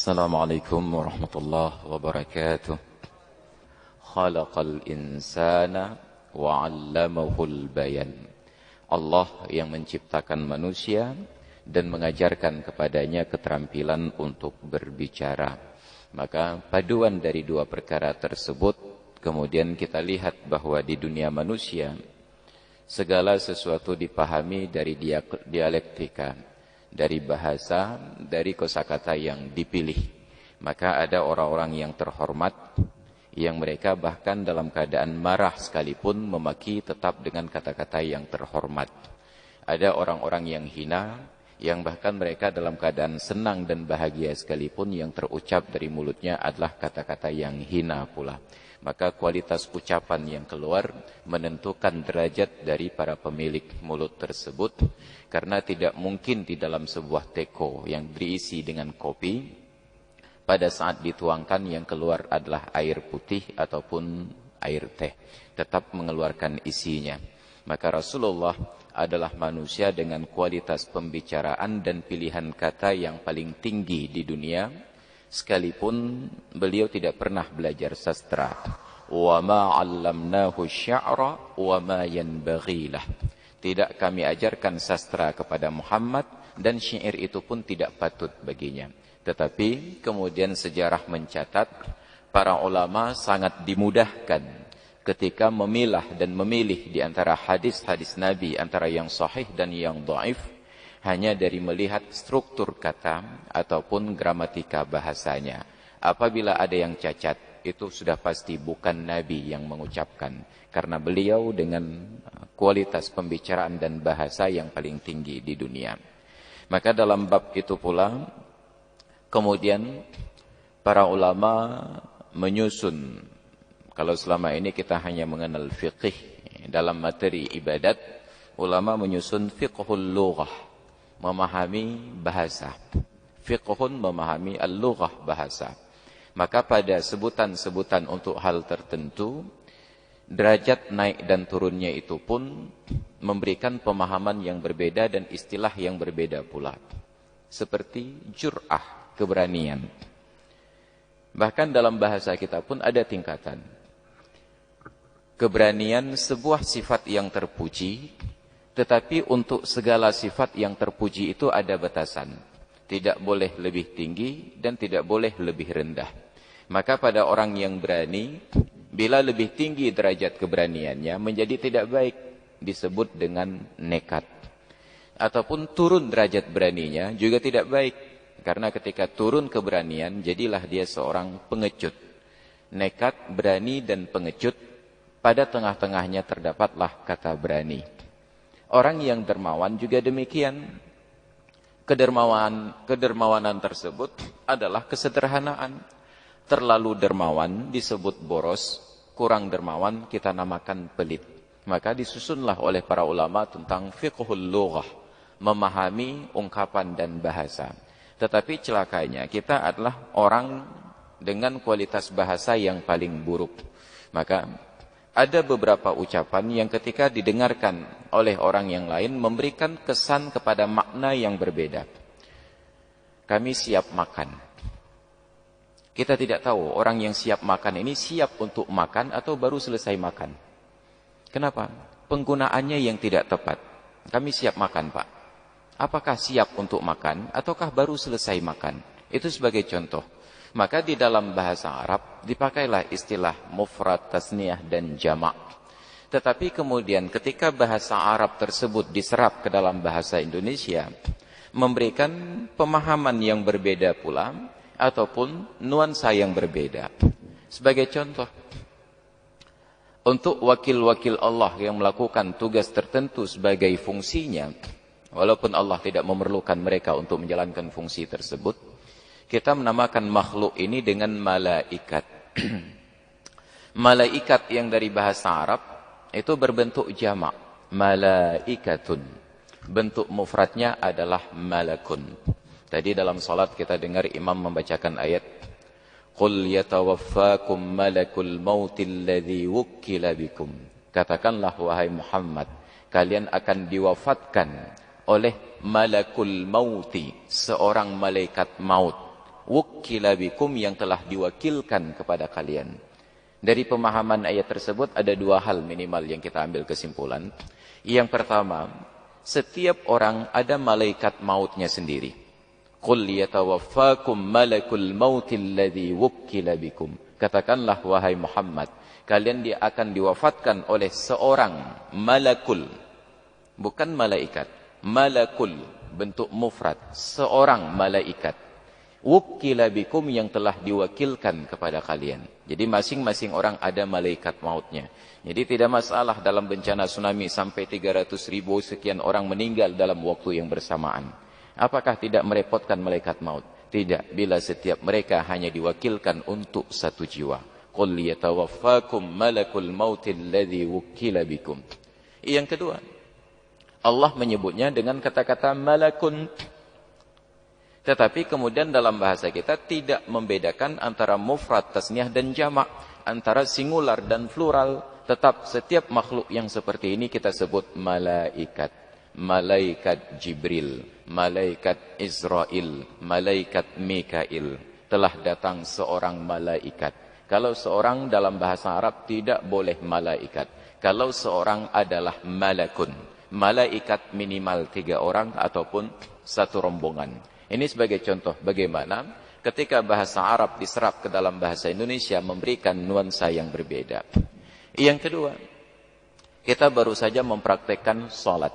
Assalamualaikum warahmatullahi wabarakatuh. Khalaqal insana wa 'allamahul bayan. Allah yang menciptakan manusia dan mengajarkan kepadanya keterampilan untuk berbicara. Maka paduan dari dua perkara tersebut, kemudian kita lihat bahwa di dunia manusia segala sesuatu dipahami dari dialektika, dari bahasa, dari kosakata yang dipilih. Maka ada orang-orang yang terhormat, yang mereka bahkan dalam keadaan marah sekalipun memaki tetap dengan kata-kata yang terhormat. Ada orang-orang yang hina, yang bahkan mereka dalam keadaan senang dan bahagia sekalipun yang terucap dari mulutnya adalah kata-kata yang hina pula. Maka kualitas ucapan yang keluar menentukan derajat dari para pemilik mulut tersebut. Karena tidak mungkin di dalam sebuah teko yang berisi dengan kopi, pada saat dituangkan yang keluar adalah air putih ataupun air teh. Tetap mengeluarkan isinya. Maka Rasulullah adalah manusia dengan kualitas pembicaraan dan pilihan kata yang paling tinggi di dunia. Sekalipun beliau tidak pernah belajar sastra. Wa ma 'allamnahu asy-sya'ra wa ma yanbaghi lah. Tidak kami ajarkan sastra kepada Muhammad dan syair itu pun tidak patut baginya. Tetapi kemudian sejarah mencatat para ulama sangat dimudahkan ketika memilah dan memilih di antara hadis-hadis Nabi antara yang sahih dan yang dhaif hanya dari melihat struktur kata ataupun gramatika bahasanya. Apabila ada yang cacat, itu sudah pasti bukan Nabi yang mengucapkan. Karena beliau dengan kualitas pembicaraan dan bahasa yang paling tinggi di dunia. Maka dalam bab itu pula, kemudian para ulama menyusun. Kalau selama ini kita hanya mengenal fiqih dalam materi ibadat, ulama menyusun fiqhul lughah, memahami bahasa. Fiqhun memahami al-lughah, bahasa. Maka pada sebutan-sebutan untuk hal tertentu, derajat naik dan turunnya itu pun memberikan pemahaman yang berbeda dan istilah yang berbeda pula. Seperti jur'ah, keberanian. Bahkan dalam bahasa kita pun ada tingkatan. Keberanian sebuah sifat yang terpuji, tetapi untuk segala sifat yang terpuji itu ada batasan. Tidak boleh lebih tinggi dan tidak boleh lebih rendah. Maka pada orang yang berani, bila lebih tinggi derajat keberaniannya menjadi tidak baik, disebut dengan nekat. Ataupun turun derajat beraninya juga tidak baik. Karena ketika turun keberanian, jadilah dia seorang pengecut. Nekat, berani, dan pengecut, pada tengah-tengahnya terdapatlah kata berani. Orang yang dermawan juga demikian. Kedermawanan tersebut adalah kesederhanaan. Terlalu dermawan disebut boros, kurang dermawan kita namakan pelit. Maka disusunlah oleh para ulama tentang fiqhul lughah, memahami ungkapan dan bahasa. Tetapi celakanya kita adalah orang dengan kualitas bahasa yang paling buruk. Maka ada beberapa ucapan yang ketika didengarkan oleh orang yang lain memberikan kesan kepada makna yang berbeda. Kami siap makan. Kita tidak tahu orang yang siap makan ini siap untuk makan atau baru selesai makan. Kenapa? Penggunaannya yang tidak tepat. Kami siap makan, Pak. Apakah siap untuk makan ataukah baru selesai makan? Itu sebagai contoh. Maka di dalam bahasa Arab dipakailah istilah mufrad, tasniyah dan jamak. Tetapi kemudian ketika bahasa Arab tersebut diserap ke dalam bahasa Indonesia, memberikan pemahaman yang berbeda pula ataupun nuansa yang berbeda. Sebagai contoh, untuk wakil-wakil Allah yang melakukan tugas tertentu sebagai fungsinya, walaupun Allah tidak memerlukan mereka untuk menjalankan fungsi tersebut, kita menamakan makhluk ini dengan malaikat. Malaikat yang dari bahasa Arab itu berbentuk jamak, malaikatun. Bentuk mufradnya adalah malakun. Tadi dalam salat kita dengar imam membacakan ayat, Qul yatawaffakum malakul mautil ladzi wukkila bikum. Katakanlah wahai Muhammad, kalian akan diwafatkan oleh malakul mauti, seorang malaikat maut wukkila bikum yang telah diwakilkan kepada kalian. Dari pemahaman ayat tersebut ada dua hal minimal yang kita ambil kesimpulan. Yang pertama, setiap orang ada malaikat mautnya sendiri. Qul yatawaffakum malakul mautil ladzi wukkila bikum. Katakanlah wahai Muhammad, kalian dia akan diwafatkan oleh seorang malakul, bukan malaikat, malakul bentuk mufrad, seorang malaikat, wukkila bikum yang telah diwakilkan kepada kalian. Jadi masing-masing orang ada malaikat mautnya. Jadi tidak masalah dalam bencana tsunami sampai 300.000 sekian orang meninggal dalam waktu yang bersamaan. Apakah tidak merepotkan malaikat maut? Tidak, bila setiap mereka hanya diwakilkan untuk satu jiwa. Qul yatawaffakum malakul mautil ladzi wukkila bikum. Yang kedua, Allah menyebutnya dengan kata-kata malakun. Tetapi kemudian dalam bahasa kita tidak membedakan antara mufrad, tasniah dan jamak, antara singular dan plural. Tetap setiap makhluk yang seperti ini kita sebut malaikat. Malaikat Jibril, malaikat Israel, malaikat Mikail. Telah datang seorang malaikat. Kalau seorang dalam bahasa Arab tidak boleh malaikat. Kalau seorang adalah malakun. Malaikat minimal 3 orang ataupun satu rombongan. Ini sebagai contoh bagaimana ketika bahasa Arab diserap ke dalam bahasa Indonesia memberikan nuansa yang berbeda. Yang kedua, kita baru saja mempraktekkan salat.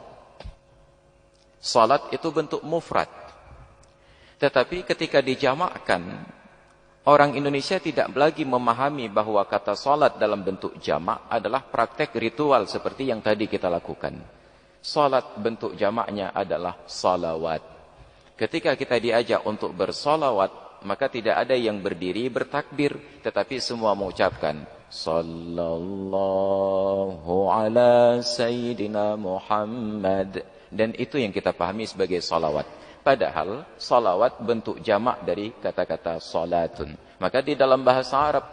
Salat itu bentuk mufrad. Tetapi ketika dijamakkan, orang Indonesia tidak lagi memahami bahwa kata salat dalam bentuk jamak adalah praktek ritual seperti yang tadi kita lakukan. Salat bentuk jamaknya adalah salawat. Ketika kita diajak untuk bersalawat, maka tidak ada yang berdiri bertakbir, tetapi semua mengucapkan sallallahu ala sayyidina Muhammad. Dan itu yang kita pahami sebagai salawat. Padahal salawat bentuk jamak dari kata-kata salatun. Maka di dalam bahasa Arab,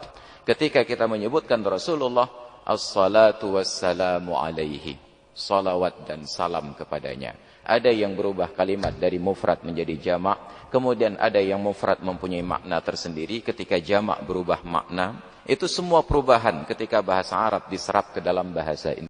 ketika kita menyebutkan Rasulullah, as-salatu wassalamu alaihi, salawat dan salam kepadanya. Ada yang berubah kalimat dari mufrad menjadi jamak, kemudian ada yang mufrad mempunyai makna tersendiri, ketika jamak berubah makna. Itu semua perubahan ketika bahasa Arab diserap ke dalam bahasa Indonesia.